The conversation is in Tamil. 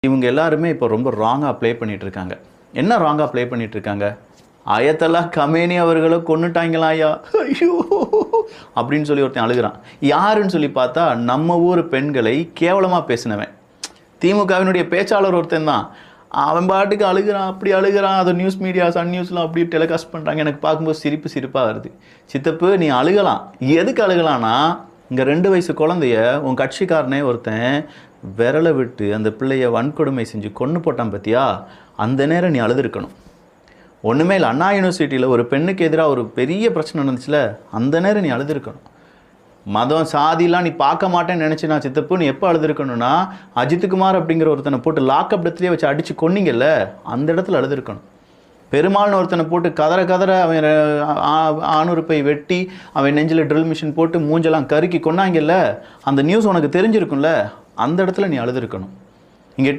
இவங்க எல்லாருமே இப்போ ரொம்ப ராங்காக ப்ளே பண்ணிட்டு இருக்காங்க. என்ன ராங்காக ப்ளே பண்ணிட்டு இருக்காங்க? அயத்தல்லா கமேனி அவர்களை கொன்னுட்டாங்களா ஐயா, ஐயோ அப்படின்னு சொல்லி ஒருத்தன் அழுகிறான். யாருன்னு சொல்லி பார்த்தா நம்ம ஊர் பெண்களை கேவலமாக பேசினவன் திமுகவினுடைய பேச்சாளர் ஒருத்தன் தான். அவன் பாட்டுக்கு அழுகிறான், அப்படி அழுகிறான். அதை நியூஸ் மீடியா சன் நியூஸ்லாம் அப்படி டெலிகாஸ்ட் பண்ணுறாங்க. எனக்கு பார்க்கும்போது சிரிப்பாக வருது. சித்தப்பு நீ அழுகலாம். எதுக்கு அழுகலான்னா, இங்கே 2 வயசு குழந்தைய உன் கட்சிக்காரனே ஒருத்தன் விரலை விட்டு அந்த பிள்ளைய வன்கொடுமை செஞ்சு கொன்று போட்டான் பார்த்தியா, அந்த நேரம் நீ அழுதுருக்கணும். ஒன்றுமே இல்லை, அண்ணா யூனிவர்சிட்டியில் ஒரு பெண்ணுக்கு எதிராக ஒரு பெரிய பிரச்சனை நடந்துச்சுல, அந்த நேரம் நீ அழுதுருக்கணும். மதம் சாதிலாம் நீ பார்க்க மாட்டேன்னு நினச்சினா சித்தப்பு நீ எப்போ அழுதுருக்கணும்னா, அஜித்குமார் அப்படிங்கிற ஒருத்தனை போட்டு லாக்அப் இடத்துலேயே வச்சு அடித்து கொன்னீங்கல்ல, அந்த இடத்துல அழுதுருக்கணும். பெருமாள்னு ஒருத்தனை போட்டு கதற அவன் ஆணுறுப்பை வெட்டி அவன் நெஞ்சில் ட்ரில் மிஷின் போட்டு மூஞ்செல்லாம் கருக்கி கொன்னாங்கல்ல, அந்த நியூஸ் உனக்கு தெரிஞ்சிருக்கும்ல, அந்த இடத்துல நீ அழுதுருக்கணும். இங்கே